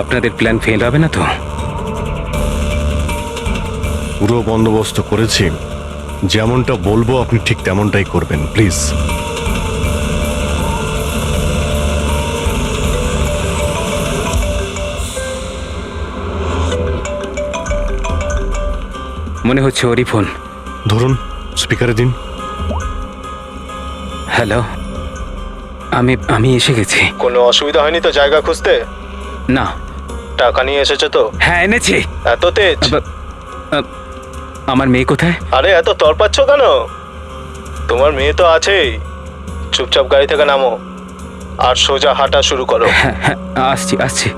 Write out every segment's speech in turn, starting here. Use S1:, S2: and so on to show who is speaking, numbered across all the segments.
S1: আপনাদের plan fail হবে না তো?
S2: পুরো বন্দোবস্ত করেছি, যেমনটা বলবো আপনি ঠিক তেমনটাই করবেন, প্লিজ।
S1: মনে হচ্ছে ওরই ফোন।
S2: ধরুন, স্পিকারে দিন।
S1: হ্যালো, আমি আমি এসে গেছি।
S3: কোনো অসুবিধা হয়নি তো জায়গা খুঁজতে?
S1: না।
S3: টাকা নিয়ে এসেছো তো?
S1: হ্যাঁ, এনেছি।
S3: এত তেজ?
S1: আমার মেয়ে কোথায়?
S3: আরে এত তরপাচ্ছ কেন? তোমার মেয়ে তো আছেই। চুপচাপ গাড়ি থেকে নামো আর সোজা হাঁটা শুরু করো।
S1: হ্যাঁ হ্যাঁ, আসছি আসছি।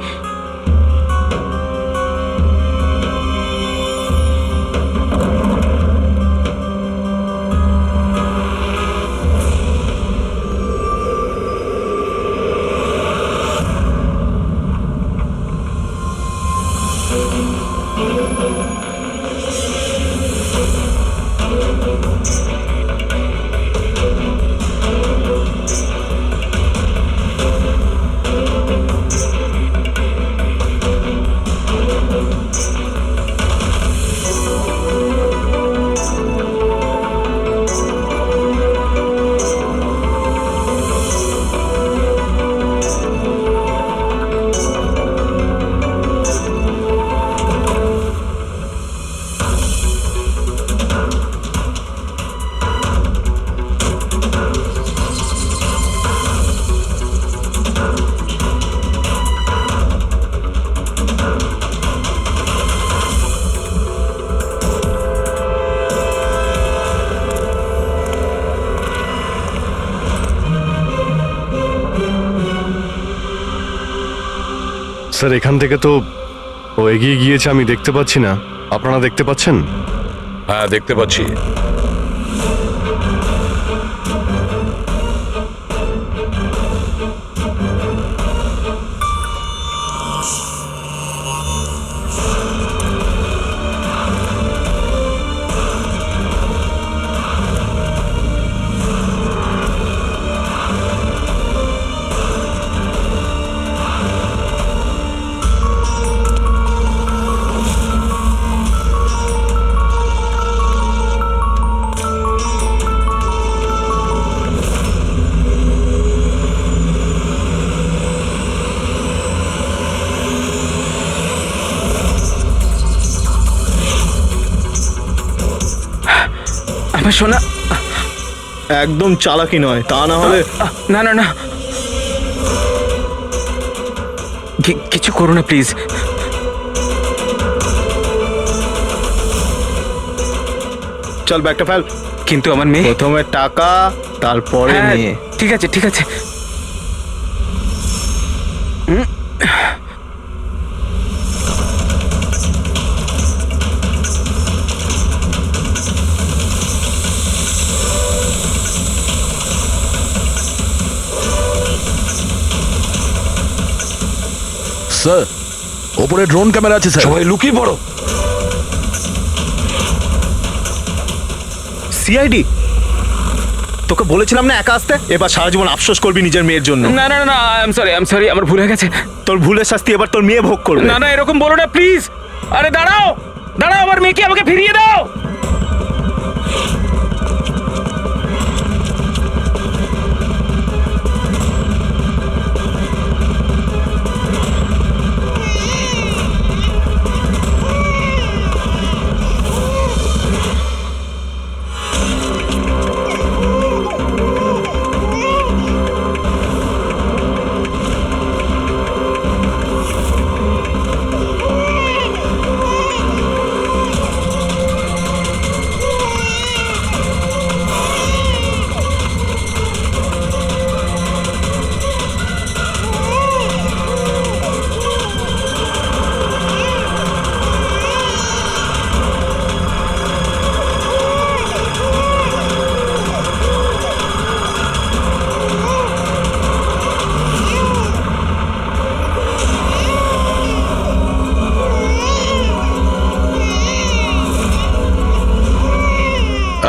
S2: স্যার, এখান থেকে তো ও এগিয়ে গিয়েছে, আমি দেখতে পাচ্ছি না। আপনারা দেখতে পাচ্ছেন?
S4: হ্যাঁ, দেখতে পাচ্ছি।
S1: আমার সোনা।
S3: একদম চালাকি নয়, তা না হলে।
S1: না না না, কিছু করো না প্লিজ।
S3: চল ব্যাগটা ফেল।
S1: কিন্তু আমার মেয়ে।
S3: প্রথমে টাকা, তারপরে
S1: হ্যাঁ,
S3: মেয়ে।
S1: ঠিক আছে ঠিক আছে।
S4: স্যার, ওপরে ড্রোন ক্যামেরা আছে স্যার। সবাই লুকিয়ে পড়ো।
S3: সিআইডি? তোকে বলেছিলাম না একা আসতে? এবার সারা জীবন আফসোস করবি নিজের মেয়ের জন্য।
S1: না না না, আই এম সরি, আমার ভুল হয়ে গেছে।
S3: তোর ভুলের শাস্তি এবার তোর মেয়ে ভোগ করবে।
S1: না না, এরকম বলো না প্লিজ। আরে দাঁড়াও দাঁড়াও, আমার মেয়েকে আমাকে ফিরিয়ে দাও।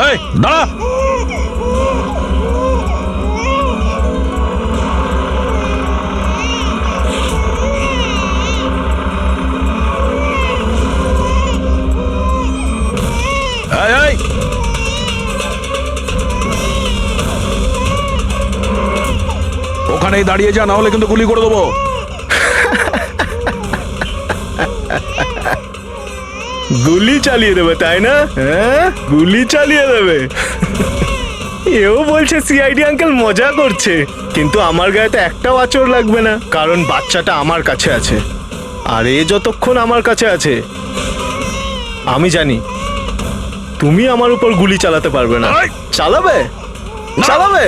S4: এই দাঁড়া। ওখানেই দাঁড়িয়ে যা, না হলে কিন্তু গুলি করে দেবো।
S3: গুলি চালিয়ে দেবে তাই না? হ্যাঁ, গুলি চালিয়ে দেবে। এও বলছে সিআইডি আঙ্কেল মজা করছে, কিন্তু আমার গায়ে তো একটাও আঁচড় লাগবে না, কারণ বাচ্চাটা আমার কাছে আছে। আর এ যতক্ষণ আমার কাছে আছে, আমি জানি তুমি আমার উপর গুলি চালাতে পারবে না।
S4: এই!
S3: চালাবে? চালাবে?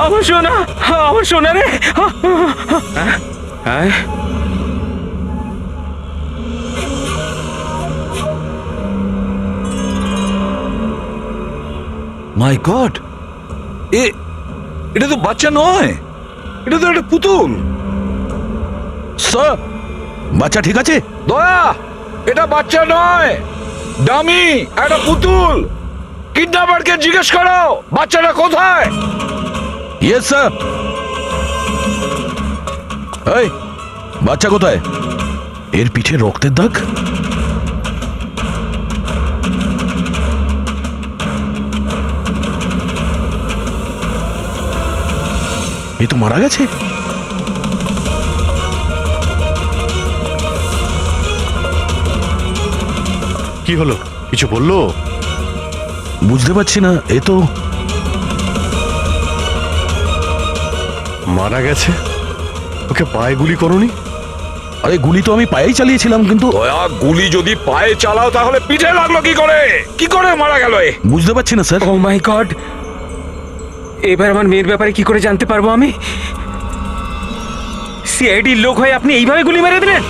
S1: আমার সোনা, আমার সোনা রে। হ্যাঁ,
S4: মাই গড, এটা তো বাচ্চা নয়, এটা তো একটা পুতুল। স্যার, বাচ্চা ঠিক আছে? দয়া, এটা বাচ্চা নয়, ডামি, একটা পুতুল। কিডন্যাপারকে জিজ্ঞেস করো বাচ্চাটা কোথায়। Yes sir. এই, বাচ্চা কোথায়? এর পিঠে রক্তের দাগ। এ তো মারা গেছে।
S2: কি হলো, কিছু বললো?
S4: বুঝতে পারছি না, এ তো
S2: মারা গেছে। ওকে পায়ে গুলি করনি?
S4: আরে গুলি তো আমি পায়েই চালিয়েছিলাম, কিন্তু
S5: দয়া, গুলি যদি পায়ে চালাও তাহলে পিঠে লাগলো কি করে? কি করে মারা গেল এ?
S4: বুঝতে পারছি না স্যার।
S1: ও মাই গড, এবার আমার মেয়ের ব্যাপারে কি করে জানতে পারবো আমি? সিআইডির লোক হয়ে আপনি এইভাবে গুলি মেরে দিলেন?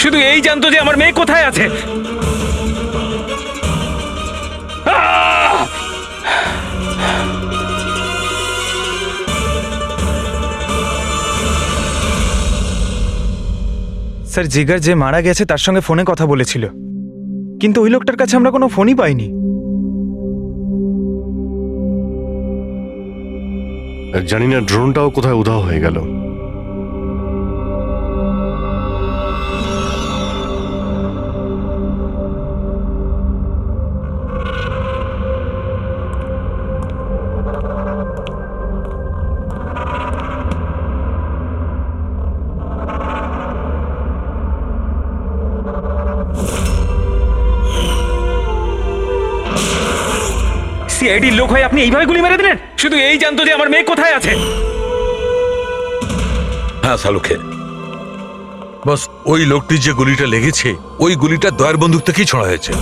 S1: শুধু এই জানতো যে আমার মেয়ে কোথায় আছে। আহ!
S6: স্যার, জিগার যে মারা গেছে তার সঙ্গে ফোনে কথা বলেছিল, কিন্তু ওই লোকটার কাছে আমরা কোনো ফোনই পাইনি।
S2: জানি না ড্রোনটাও কোথায় উধাও হয়ে গেল।
S1: সিআইডির লোক হয়ে আপনি এইভাবে গুলি মেরে দিলেন? শুধু এই জানতো যে আমার মেয়ে কোথায় আছে।
S5: হ্যাঁ সালুকে,
S7: বস, ওই লোকটির যে গুলিটা লেগেছে ওই গুলিটা দয়ার বন্দুক থেকেই ছোড়া হয়েছে।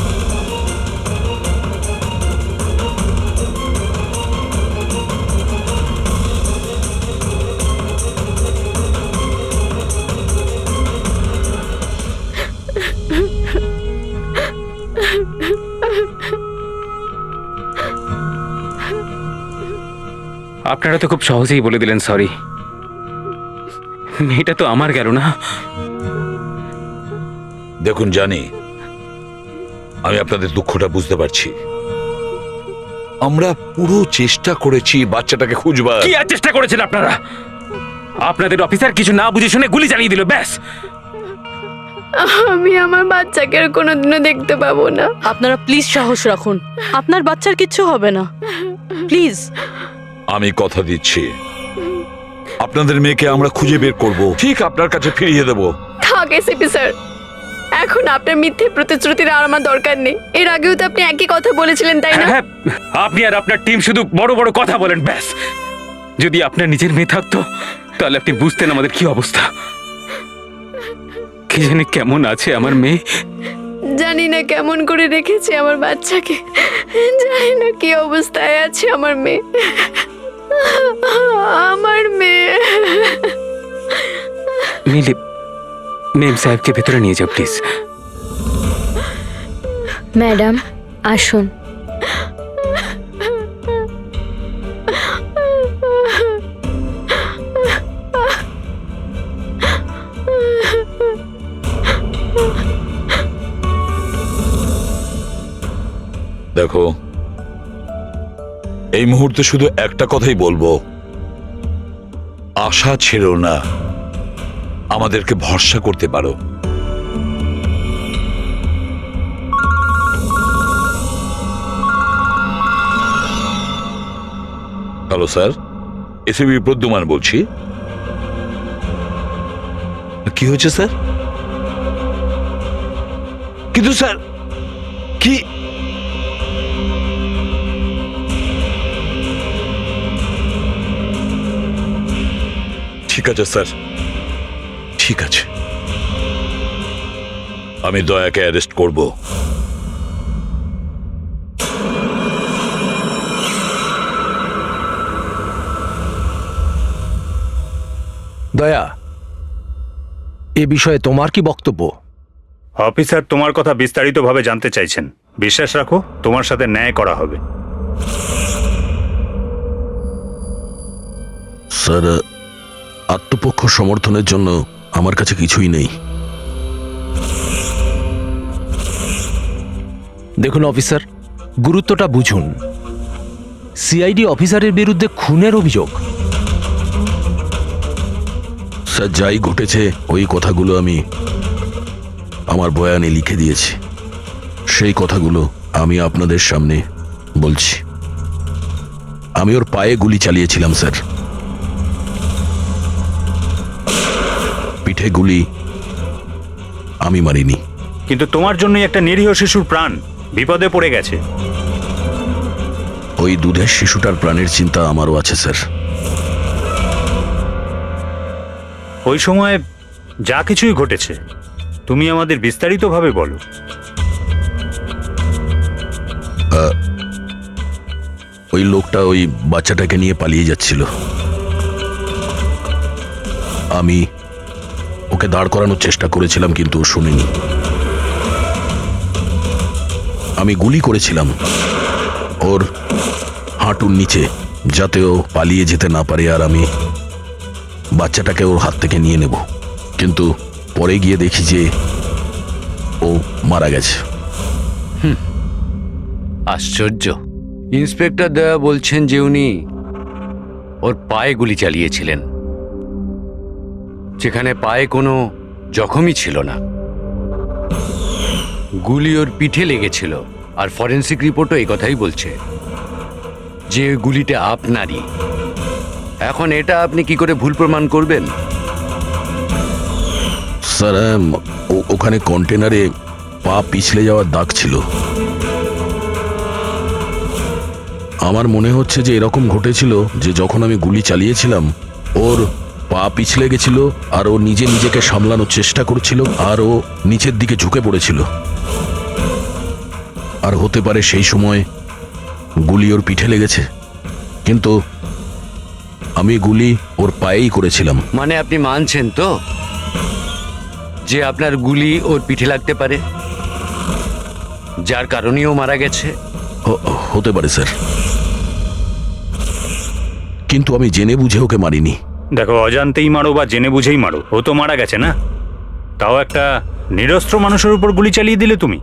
S1: আপনারা তো খুব সহজেই বলে দিলেন সরি। মেয়েটা তো আমার গেল না।
S5: দেখুন জানি, আমি আপনাদের দুঃখটা বুঝতে পারছি। আমরা পুরো চেষ্টা করেছি বাচ্চাটাকে খুঁজবার।
S1: কি আর চেষ্টা করেছেন আপনারা? আপনাদের অফিসার কিছু না বুঝে শুনে গুলি চালিয়ে দিল, ব্যাস।
S8: আমি আমার বাচ্চাকে আর কোনোদিনও দেখতে পাবো না।
S9: আপনারা প্লিজ সাহস রাখুন, আপনার বাচ্চার কিচ্ছু হবে না, প্লিজ।
S5: আমি কথা দিচ্ছি, আপনাদের মেয়েকে আমরা খুঁজে বের করব, ঠিক আপনার কাছে ফিরিয়ে দেব।
S8: থাক এসিপি স্যার, এখন আপনার মিথ্যে প্রতিশ্রুতির আর আমার দরকার নেই। এর আগেও তো আপনি একই কথা বলেছিলেন, তাই না?
S1: হ্যাঁ, আপনি আর আপনার টিম শুধু বড় বড় কথা বলেন, ব্যাস। যদি আপনার নিজের মেয়ে থাকতো তাহলে আপনি বুঝতেন আমাদের কি অবস্থা। কি জানি কেমন আছে আমার মেয়ে।
S8: জানি না কেমন করে রেখেছে আমার বাচ্চাকে, জানি না কি অবস্থায় আছে আমার মেয়ে। আমার মেয়ে।
S1: মিলি, মেম সাহেবকে ভেতরে নিয়ে যাও প্লিজ।
S10: ম্যাডাম আসুন।
S5: দেখো, এই মুহূর্তে শুধু একটা কথাই বলবো, আশা ছেড়ো না, আমাদেরকে ভরসা করতে পারো। হ্যালো স্যার, এসিবি প্রদ্যুমান বলছি। কি হয়েছে স্যার? কিন্তু স্যার কি ঠিক আছে স্যার, ঠিক আছে, আমি দয়াকে অ্যারেস্ট করব।
S10: দয়া, এ বিষয়ে তোমার কি বক্তব্য?
S11: অফিসার তোমার কথা বিস্তারিতভাবে জানতে চাইছেন। বিশ্বাস রাখো, তোমার সাথে ন্যায় করা হবে।
S10: স্যার, আত্মপক্ষ সমর্থনের জন্য আমার কাছে কিছুই নেই। দেখুন অফিসার, গুরুত্বটা বুঝুন। সিআইডি অফিসারের বিরুদ্ধে খুনের অভিযোগ। স্যার, যাই ঘটেছে ওই কথাগুলো আমি আমার বয়ানে লিখে দিয়েছি। সেই কথাগুলো আমি আপনাদের সামনে বলছি। আমি ওর পায়ে গুলি চালিয়েছিলাম স্যার। পিঠে গুলি আমি মারিনি।
S11: কিন্তু তোমার জন্যই একটা নিরীহ শিশুর প্রাণ বিপদে পড়ে গেছে।
S10: ওই দুধের শিশুটার প্রাণের চিন্তা আমারও আছে স্যার।
S11: ওই সময় যা কিছুই ঘটেছে তুমি আমাদের বিস্তারিতভাবে বলো।
S10: ওই লোকটা ওই বাচ্চাটাকে নিয়ে পালিয়ে যাচ্ছিল। আমি ওকে দাঁড় করানোর চেষ্টা করেছিলাম, কিন্তু ও শুনেনি। আমি গুলি করেছিলাম ওর হাঁটুর নিচে, যাতে ও পালিয়ে যেতে না পারে, আর আমি বাচ্চাটাকে ওর হাত থেকে নিয়ে নেব। কিন্তু পরে গিয়ে দেখি যে ও মারা গেছে।
S12: আশ্চর্য। ইন্সপেক্টর দয়া বলছেন যে উনি ওর পায়ে গুলি চালিয়েছিলেন, যেখানে পায়ে কোনো জখমই ছিল না। গুলি ওর পিঠে লেগেছিল, আর ফরেন্সিক রিপোর্টও এই কথাই বলছে যে ওই গুলিটা আপনারই। এখন এটা আপনি কি করে ভুল প্রমাণ করবেন?
S10: স্যার, ওখানে কন্টেনারে পা পিছলে যাওয়ার দাগ ছিল। আমার মনে হচ্ছে যে এরকম ঘটেছিল যে যখন আমি গুলি চালিয়েছিলাম ওর পা পিছলে গেছিল, আর ও নিজেকে সামলানোর চেষ্টা করছিল, আর ও নিচের দিকে ঝুঁকে পড়েছিল। আর হতে পারে সেই সময় গুলি ওর পিঠে লেগেছে, কিন্তু আমি গুলি ওর পায়েই করেছিলাম।
S12: মানে আপনি মানছেন তো যে আপনার গুলি ওর পিঠে লাগতে পারে, যার কারণেও মারা গেছে?
S10: হতে পারে স্যার, কিন্তু আমি জেনে বুঝে ওকে মারিনি।
S11: দেখো, অজান্তেই মারো বা জেনে বুঝেই মারো, ও তো মারা গেছে না। তাও একটা নিরস্ত্র মানুষের উপর গুলি চালিয়ে দিলে তুমি।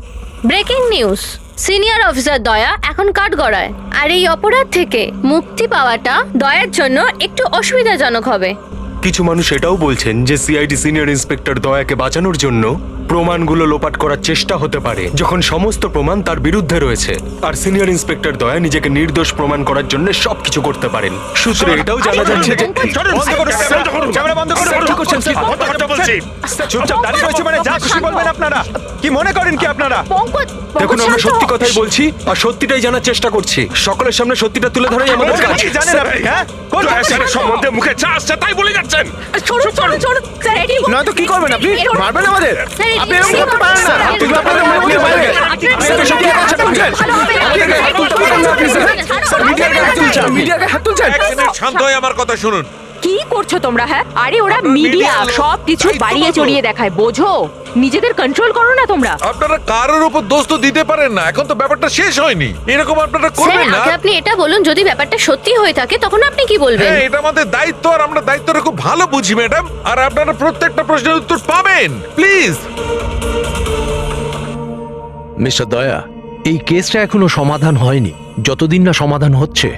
S8: ব্রেকিং নিউজ, সিনিয়র অফিসার দয়া এখন কাঠগড়ায়। আর এই অপরাধ থেকে মুক্তি পাওয়াটা দয়ার জন্য একটু অসুবিধাজনক হবে।
S3: কিছু মানুষ এটাও বলছেন যে সিআইডি সিনিয়র ইন্সপেক্টর দয়াকে বাঁচানোর জন্য প্রমাণগুলো লোপাট করার চেষ্টা হতে পারে, যখন সমস্ত প্রমাণ তার বিরুদ্ধে রয়েছে। আর সিনিয়র ইন্সপেক্টর দয়া নিজেকে নির্দোষ প্রমাণ করার জন্য সবকিছু করতে পারেন। সূত্রে এটাও জানা যাচ্ছে যে
S6: কি মনে করেন কি আপনারা?
S3: দেখুন, আমরা সত্যি কথাই বলছি আর সত্যিটাই জানার চেষ্টা করছি। সকলের সামনে সত্যিটা তুলে ধরাই আমাদের কাজ।
S6: জানেন আপনি? হ্যাঁ,
S7: সম্বন্ধে মুখে চা আসছে তাই বলে যাচ্ছেন।
S6: নয়তো কি করবেন আপনি? মারবেন আমাদের? আপনি এরকম করতে পারেন না। এগুলো আপনাদের মনে মনে বাইরে। মিডিয়াকে হাত তুলছেন।
S7: শান্ত হয়ে আমার কথা শুনুন।
S9: কি করছো তোমরা? হ্যাঁ, আরে ওরা মিডিয়া, সব কিছু বাড়িয়ে চড়িয়ে দেখায়, বোঝো? নিজেদের কন্ট্রোল করো না তোমরা।
S7: আপনারা কারোর উপর দোষ তো দিতে পারেন না, এখন তো ব্যাপারটা শেষ হয়নি। এরকম আপনারা করবেন না।
S8: আপনি এটা বলুন, যদি ব্যাপারটা সত্যি হয়ে থাকে তখন আপনি কি বলবেন?
S7: হ্যাঁ, এটা আমাদের দায়িত্ব, আর আমরা দায়িত্বটা খুব ভালো বুঝি ম্যাডাম। আর আপনারা প্রত্যেকটা প্রশ্নের উত্তর পাবেন, প্লিজ।
S10: মিস্টার দয়া,
S13: এই কেসটা এখনো সমাধান হয়নি। যতদিন না সমাধান হচ্ছে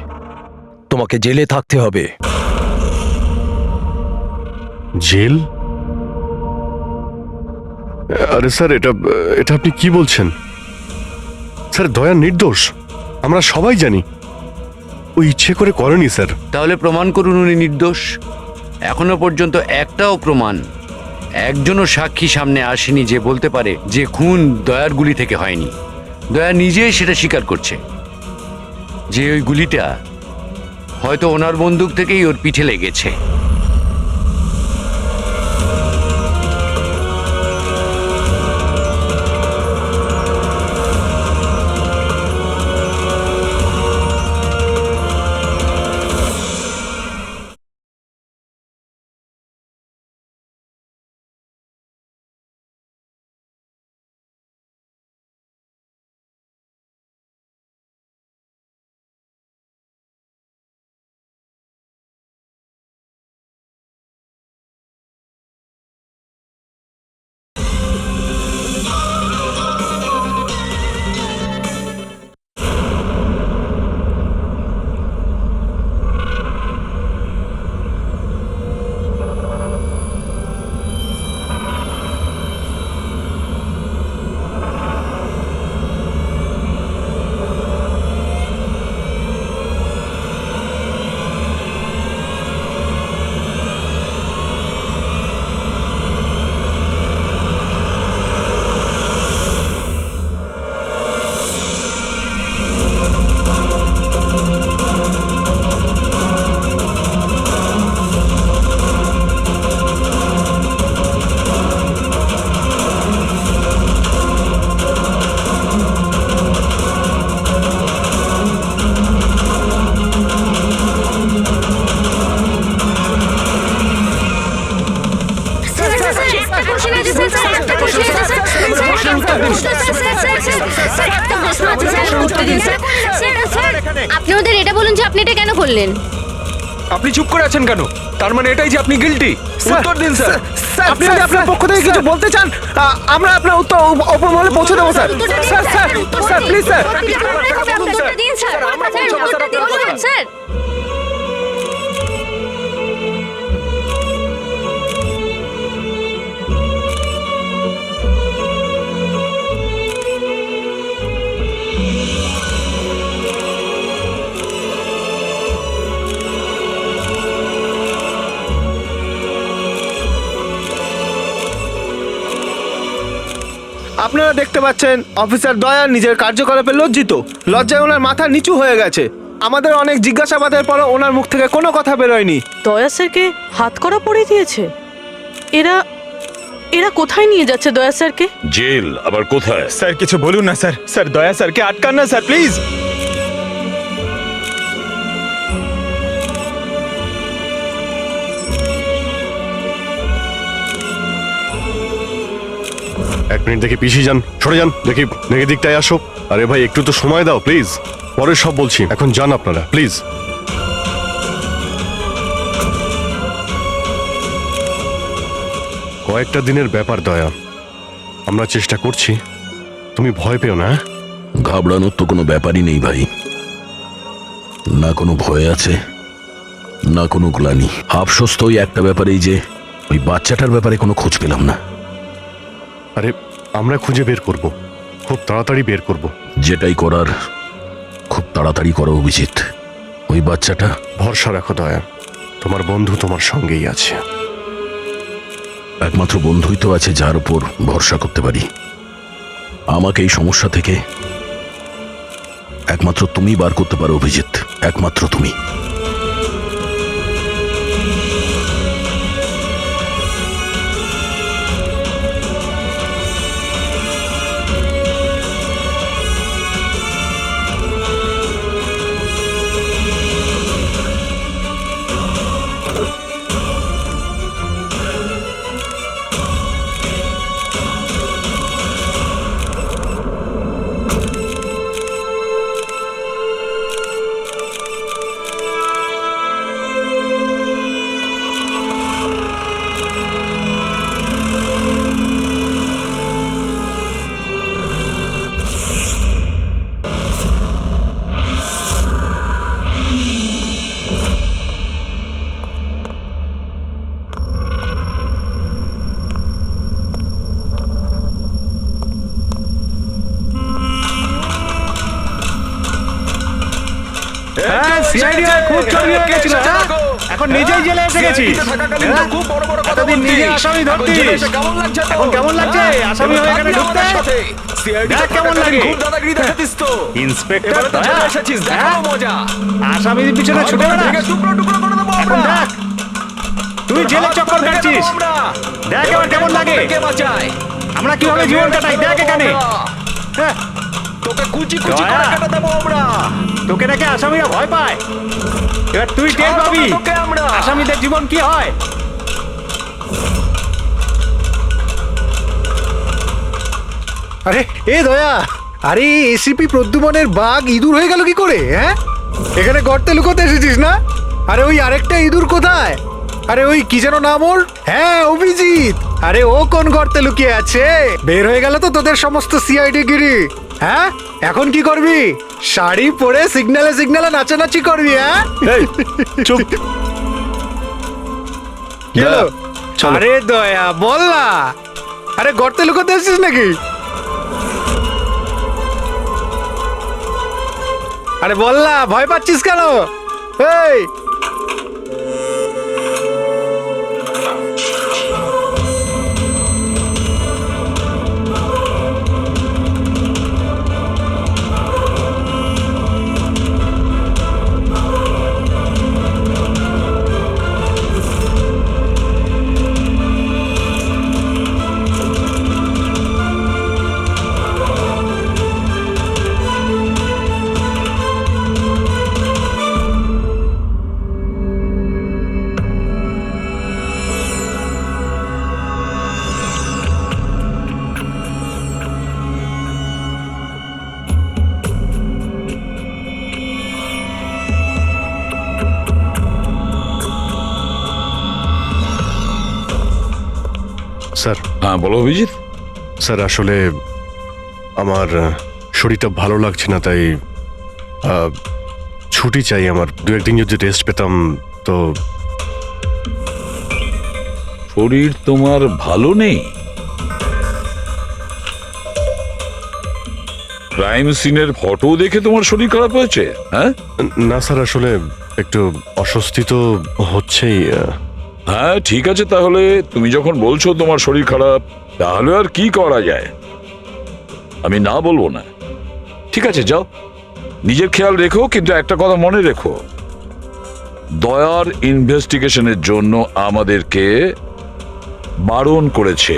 S13: তোমাকে জেলে থাকতে হবে।
S2: জেল? আরে স্যার, এটা এটা আপনি কি বলছেন? স্যার, দয়া নির্দোষ, আমরা সবাই জানি। ও ইচ্ছে করে করেনি স্যার।
S12: তাহলে প্রমাণ করুন উনি নির্দোষ। এখনো পর্যন্ত একটাও প্রমাণ, একজনও সাক্ষী সামনে আসেনি যে বলতে পারে যে খুন দয়ার গুলি থেকে হয়নি। দয়া নিজেই সেটা স্বীকার করছে যে ওই গুলিটা হয়তো ওনার বন্দুক থেকেই ওর পিঠে লেগেছে।
S8: আপনি ওদের এটা বলুন যে আপনি এটা কেন করলেন।
S13: আপনি চুপ করে আছেন কেন? তার মানে এটাই যে আপনি গিল্টি? উত্তর দিন স্যার।
S3: আপনি যদি আপনার পক্ষ থেকে কিছু বলতে চান, আমরা আপনার উত্তর ওপর মহলে পৌঁছে দেবো sir. Sir sir sir please sir.
S8: Sir
S3: আপনারা দেখতে পাচ্ছেন অফিসার দয়া নিজের কার্যকলাপে লজ্জিত। লজ্জায় ওনার মাথা নিচু হয়ে গেছে। আমাদের অনেক জিজ্ঞাসাবাদের পর ওনার মুখ থেকে কোনো কথা বেরোয়নি।
S9: দয়া স্যারকে হাত করা পরিয়ে দিয়েছে। এরা এরা কোথায় নিয়ে যাচ্ছে দয়া স্যারকে?
S5: জেল আবার কোথায়?
S3: স্যার কিছু বলুন না স্যার। স্যার দয়া স্যারকে আটকান না স্যার, প্লিজ।
S2: এক মিনিট, দেখি পিছিয়ে যান, সরে যান, দেখি দেখি দিকটায় আসো। আরে ভাই, একটু তো সময় দাও প্লিজ, পরে সব বলছি, এখন যান আপনারা প্লিজ। কয়েকটা দিনের ব্যাপার দয়া, আমরা চেষ্টা করছি, তুমি ভয় পেও না।
S10: ঘাবড়ানোর তো কোনো ব্যাপারই নেই ভাই। না কোনো ভয় আছে, না কোনো গ্লানি। আফসোস তো ওই একটা ব্যাপারেই যে ওই বাচ্চাটার ব্যাপারে কোনো খোঁজ পেলাম না।
S2: আরে আমরা খুঁজে বের করব, খুব তাড়াতাড়ি বের করব।
S10: যেটাই করার খুব তাড়াতাড়ি করো অভিজিৎ। ওই বাচ্চাটা,
S2: ভরসা রাখো দয়া, তোমার বন্ধু তোমার সঙ্গেই আছে।
S10: একমাত্র বন্ধুই তো আছে যার উপর ভরসা করতে পারি। আমাকে এই সমস্যা থেকে একমাত্র তুমি বার করতে পারো অভিজিৎ, একমাত্র তুমি।
S3: হ্যাঁ সিআইডি খুব চর্বি হয়ে গেছিল, হ্যাঁ? এখন নিজেই জেলে এসে গেছিস, হ্যাঁ? এতদিন নিজে আসামি ধরতিস, এখন কেমন লাগছে আসামি হয়ে এখানে ঢুকতে? দেখ কেমন লাগে। ইন্সপেক্টর দয়া, হ্যাঁ? আসামির পিছনে ছুটে বেড়াস, এখন দেখ তুই জেলে চক্কর কাটছিস, দেখ এবার কেমন লাগে। আমরা কিভাবে জীবন কাটাই দেখ এখানে, হ্যাঁ? দয়া, তোকে দেখে আসামিরা ভয় পায়, এবার তুই টের পাবি আসামিদের জীবন কি হয়।
S6: আরে এ দয়া, আরে এসিপি প্রদ্যুমনের বাঘ ইঁদুর হয়ে গেল কি করে? হ্যাঁ, এখানে গর্তে লুকোতে এসেছিস না? আরে ওই আরেকটা ইঁদুর কোথায়? আরে ওই কি যেন নাম ওর? হ্যাঁ অভিজিৎ, আরে ও কোন গর্তে লুকিয়ে আছে? বের হয়ে গেল তো তোদের সমস্ত সিআইডি গিরি। হ্যাঁ, এখন কি করবি? শাড়ি পরে সিগন্যালে সিগন্যালে নাচানাচি করবি? হ্যাঁ
S2: চুপ।
S6: কি হলো? আরে দয়া বল না, আরে গর্তে লুকোতে এসেছিস নাকি? আরে বল না, ভয় পাচ্ছিস কেন? এই
S2: স্যার,
S5: হ্যাঁ বলো অভিজিৎ।
S2: স্যার আসলে আমার শরীরটা ভালো লাগছে না, তাই ছুটি চাই আমার। দু একদিন যদি রেস্ট পেতাম তো।
S5: শরীর তোমার ভালো নেই? ক্রাইম সিনের ফটো দেখে তোমার শরীর খারাপ হয়েছে? হ্যাঁ
S2: না স্যার, আসলে একটু অস্বস্তি তো হচ্ছেই।
S5: হ্যাঁ ঠিক আছে, তাহলে তুমি যখন বলছো তোমার শরীর খারাপ, তাহলে আর কি করা যায়? আমি না বলবো না। ঠিক আছে যাও, নিজের খেয়াল রেখো, কিন্তু একটা কথা মনে রেখো, দয়ার ইনভেস্টিগেশনের জন্য আমাদেরকে বারণ করেছে,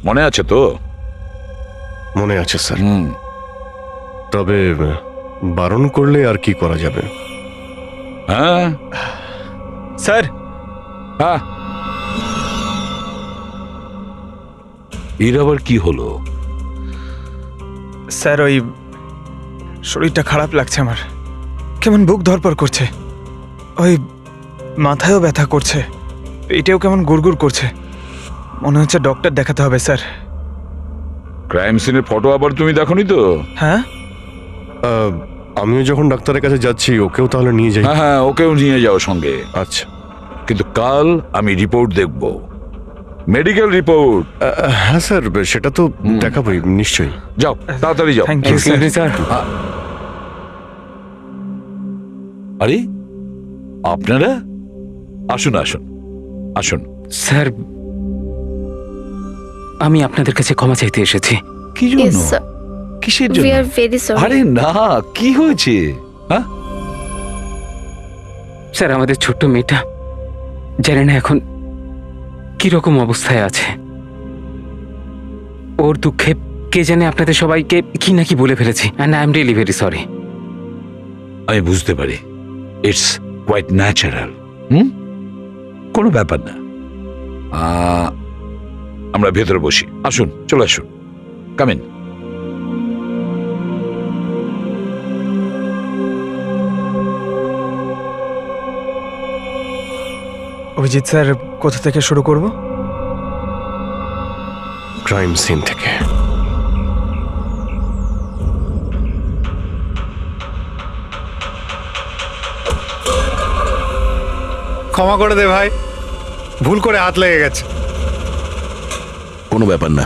S5: মনে আছে তো?
S2: মনে আছে স্যার। তবে বারণ করলে আর কি করা যাবে?
S5: হ্যাঁ
S3: স্যার,
S5: হ্যাঁ এর আবার কি হলো?
S3: স্যার ওই শরীরটা খারাপ লাগছে আমার, কেমন বুক ধরপড় করছে, ওই মাথায়ও ব্যথা করছে, পেটেও কেমন গুড়গুড় করছে, মনে হচ্ছে ডক্টর দেখাতে হবে স্যার।
S5: ক্রাইম সিনের ফটো আবার তুমি দেখোনি তো?
S3: হ্যাঁ,
S2: আমিও যখন ডাক্তারের কাছে যাচ্ছি ওকেও তাহলে নিয়ে যাই।
S5: হ্যাঁ হ্যাঁ ওকেও নিয়ে যাও সঙ্গে।
S2: আচ্ছা,
S5: কিন্তু কাল আমি রিপোর্ট দেখব, মেডিকেল রিপোর্ট।
S2: হ্যাঁ স্যার, সেটা তো দেখাবোই নিশ্চয়ই।
S5: যাও তাড়াতাড়ি যাও।
S3: Thank you sir.
S5: আরে আপনারা আসুন আসুন আসুন।
S1: স্যার, আমি আপনাদের কাছে ক্ষমা চাইতে এসেছি।
S5: কি জন্য? কিসের জন্য? আরে না, কি হয়েছে? হ্যাঁ
S1: স্যার, আমাদের ছোট্ট মেয়েটা জানে না এখন কি রকম অবস্থায় আছে। ওর দুঃখে কে জানে আপনাদের সবাইকে কি নাকি বলে ফেলেছি, and I am really very sorry.
S5: আমি বুঝতে পারি, ইটস কোয়াইট ন্যাচারাল। কোনো ব্যাপার না। আমরা ভেতরে বসি, আসুন, চলে আসুন, কাম ইন।
S3: অভিজিৎ স্যার, কোথা থেকে শুরু করব?
S2: ক্রাইম সিন থেকে।
S6: ক্ষমা করে দে ভাই, ভুল করে হাত লেগে গেছে।
S10: কোনো ব্যাপার না।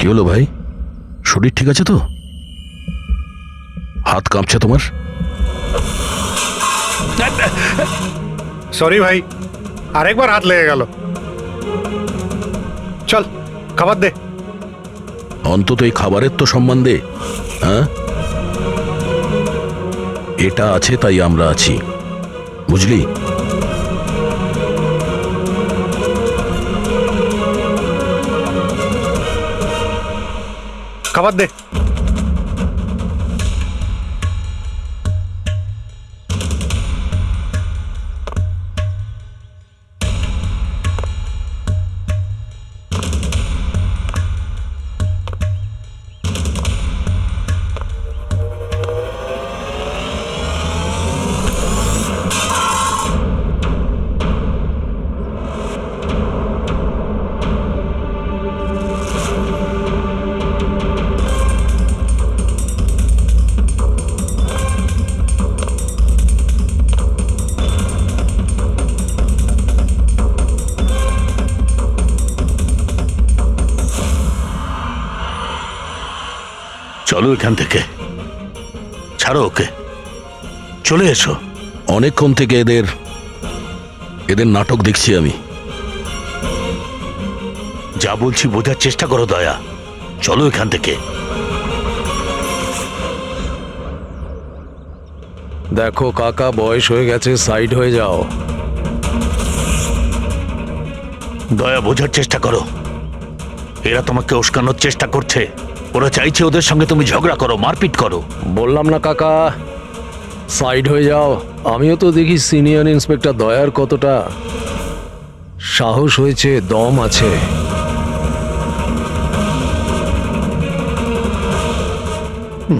S10: কি হলো ভাই, শরীর ঠিক আছে তো? হাত কাঁপছে তোমার?
S6: সরি ভাই, আরেকবার হাত লেগে গেল। চল খাবার দে।
S10: অন্তত এই খাবারের তো সম্মান দে। হ্যাঁ, এটা আছে তাই আমরা আছি, বুঝলি?
S6: খাবার দে।
S10: চলো এখান থেকে, ছাড়ো ওকে, চলে এসো। অনেকক্ষণ থেকে এদের নাটক দেখছি আমি। যা বলছি বোঝার চেষ্টা করো দয়া, চলো এখান থেকে।
S13: দেখো কাকা, বয়স হয়ে গেছে, সাইড হয়ে যাও।
S10: দয়া, বোঝার চেষ্টা করো, এরা তোমাকে উস্কানোর চেষ্টা করছে। ওরা চাইছে ওদের সঙ্গে তুমি ঝগড়া করো, মারপিট করো।
S13: বললাম না কাকা, সাইড হয়ে যাও। আমিও তো দেখি সিনিয়র ইন্সপেক্টর দয়ার কতটা সাহস হয়েছে, দম আছে।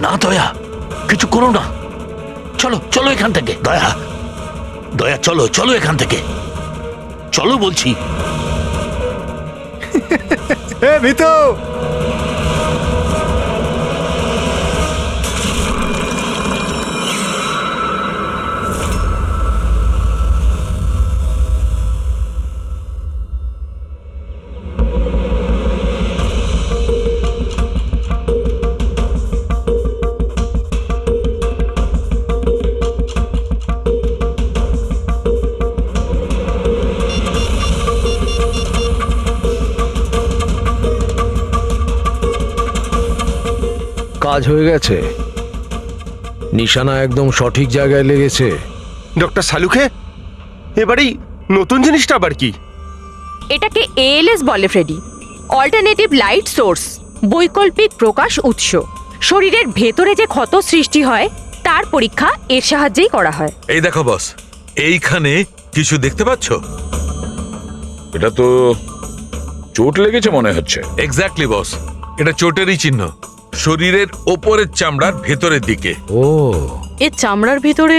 S10: না দয়া, কিছু করো না, চলো চলো এখান থেকে। দয়া, দয়া চলো চলো এখান থেকে, চলো বলছি।
S6: এ ভিতু,
S13: কাজ হয়ে গেছে, নিশানা একদম সঠিক জায়গায় লেগেছে।
S2: ডক্টর সালুখে, এবারেই নতুন জিনিসটা আবার কি?
S9: এটাকে এএলএস বলে ফ্রেডি, অল্টারনেটিভ লাইট সোর্স, বৈকল্পিক প্রকাশ উৎস। শরীরের ভেতরে যে ক্ষত সৃষ্টি হয় তার পরীক্ষা এর সাহায্যেই করা হয়।
S7: এই দেখো বস, এইখানে কিছু দেখতে পাচ্ছ?
S5: এটা তো চোট লেগেছে মনে হচ্ছে।
S7: এক্স্যাক্টলি বস, এটা চোটেরই চিহ্ন, শরীরের ওপরের চামড়ার ভেতরের দিকে।
S13: ও,
S9: এর চামড়ার ভিতরে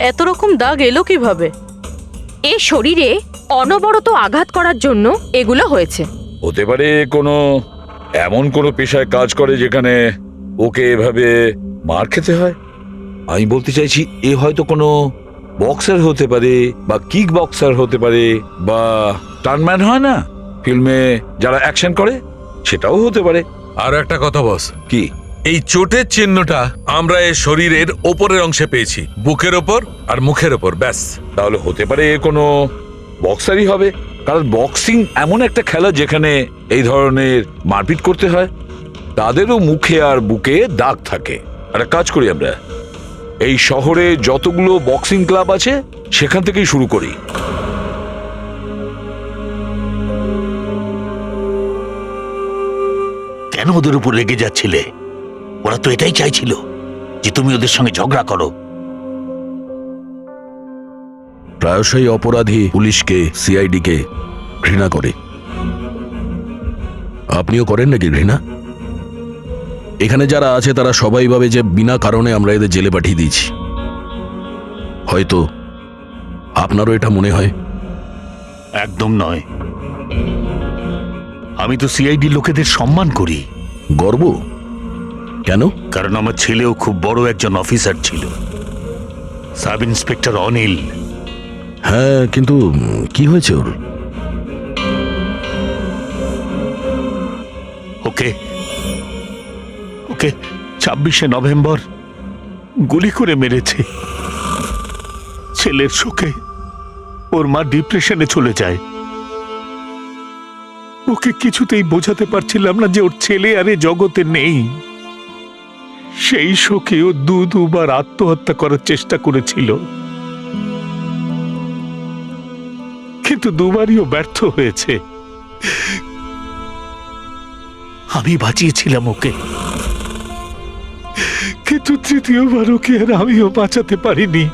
S9: এত রকম দাগ এলো কিভাবে? এ শরীরে অনবরত আঘাত করার জন্য এগুলো হয়েছে।
S5: হতে পারে কোনো এমন কোনো পেশায় কাজ করে যেখানে ওকে এভাবে মার খেতে হয়। আমি বলতে চাইছি এ হয়তো কোনো বক্সার হতে পারে, বা কিক বক্সার হতে পারে, বা টার্নম্যান হয় না ফিল্মে যারা অ্যাকশন করে, সেটাও হতে পারে।
S7: আর একটা কথা বস,
S5: কি?
S7: এই চোটের চিহ্নটা আমরা এর শরীরের ওপরের অংশে পেয়েছি, বুকের ওপর আর মুখের ওপর, ব্যাস।
S5: তাহলে হতে পারে এ কোনো বক্সারই হবে, কারণ বক্সিং এমন একটা খেলা যেখানে এই ধরনের মারপিট করতে হয়। তাদেরও মুখে আর বুকে দাগ থাকে। একটা কাজ করি, আমরা এই শহরে যতগুলো বক্সিং ক্লাব আছে সেখান থেকেই শুরু করি।
S10: কেন ওদের উপর রেগে যাচ্ছিলে? ওরা তো এটাই চাইছিল যে তুমি ওদের সঙ্গে ঝগড়া করো। প্রায়শই অপরাধী পুলিশকে, সিআইডিকে ঘৃণা করে। আপনিও করেন নাকি ঘৃণা? এখানে যারা আছে তারা সবাই ভাবে যে বিনা কারণে আমরা এদের জেলে পাঠিয়ে দিয়েছি। হয়তো আপনারও এটা মনে হয়। একদম নয়, আমি তো সিআইডি লোকেদের সম্মান করি। গর্ব কেন? কারণ আমার ছেলেও খুব বড় একজন অফিসার ছিল, সাব ইন্সপেক্টর অনিল। হ্যাঁ, কিন্তু কি হয়েছে ওর? ওকে
S14: ওকে 26শে নভেম্বর গুলি করে মেরেছে। ছেলের শোকে ওর মা ডিপ্রেশনে চলে যায়। ওকে কিছুতেই বোঝাতে পারছিলাম না যে ওর ছেলে আর এ জগতে নেই। সেই শোকে ও দুবার আত্মহত্যা করার চেষ্টা করেছিল, কিন্তু দুবারই ও ব্যর্থ হয়েছে। আমি বাঁচিয়েছিলাম ওকে, কিন্তু তৃতীয়বার ওকে আর আমিও বাঁচাতে পারিনি,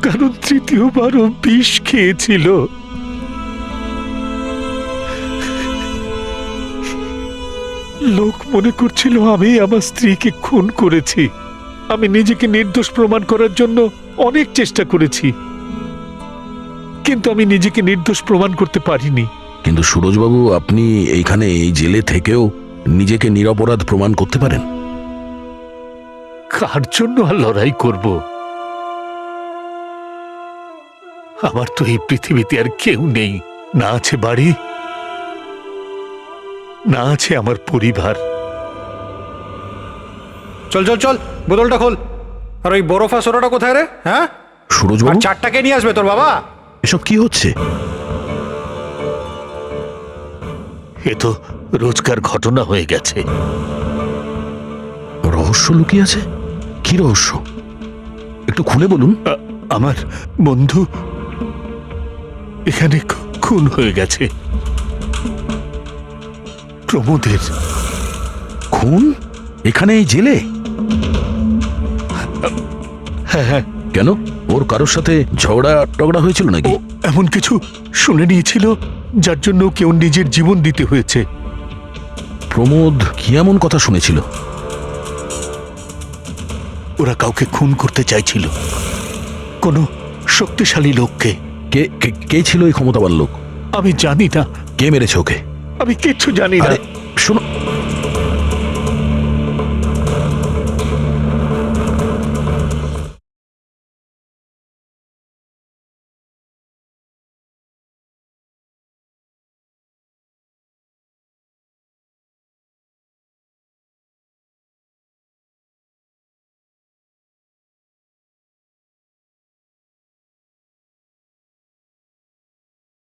S14: কারণ তৃতীয়বার ও বিষ খেয়েছিল। লোক মনে করছিল আমি আমার স্ত্রীকে খুন করেছি। আমি নিজেকে নির্দোষ প্রমাণ করার জন্য অনেক চেষ্টা করেছি, কিন্তু আমি নিজেকে নির্দোষ প্রমাণ করতে পারিনি।
S10: কিন্তু সুরজবাবু, আপনি এইখানে এই জেলে থেকেও নিজেকে নিরপরাধ প্রমাণ করতে পারেন।
S14: কার জন্য আর লড়াই করব? আমার তো এই পৃথিবীতে আর কেউ নেই। না আছে বাড়ি, না আছে আমার পরিবার।
S6: চল চল চল, বোতলটা খোল। আর ওই বরফা সোডাটা কোথায় রে? হ্যাঁ, আর
S10: সুরজবাবু,
S6: চারটাকে নিয়ে আসবে তোর বাবা।
S10: এসব কি হচ্ছে?
S14: এ তো রোজকার ঘটনা হয়ে গেছে।
S10: রহস্য লুকিয়ে আছে? কি রহস্য? একটু খুলে বলুন।
S14: আমার বন্ধু এখানে খুন হয়ে গেছে। প্রমোদের
S10: খুন? এখানে এই জেলে?
S14: হ্যাঁ।
S10: কেন? ওর কারোর সাথে ঝগড়া টগড়া হয়েছিল নাকি?
S14: এমন কিছু শুনে নিয়েছিল যার জন্য কেউ নিজের জীবন দিতে হয়েছে।
S10: প্রমোদ কি এমন কথা শুনেছিল?
S14: ওরা কাউকে খুন করতে চাইছিল, কোনো শক্তিশালী লোককে।
S10: কে ছিল এই ক্ষমতাবান লোক?
S14: আমি জানি না।
S10: কে মেরেছে ওকে?
S14: আমি কিচ্ছু জানি না।
S10: আরে,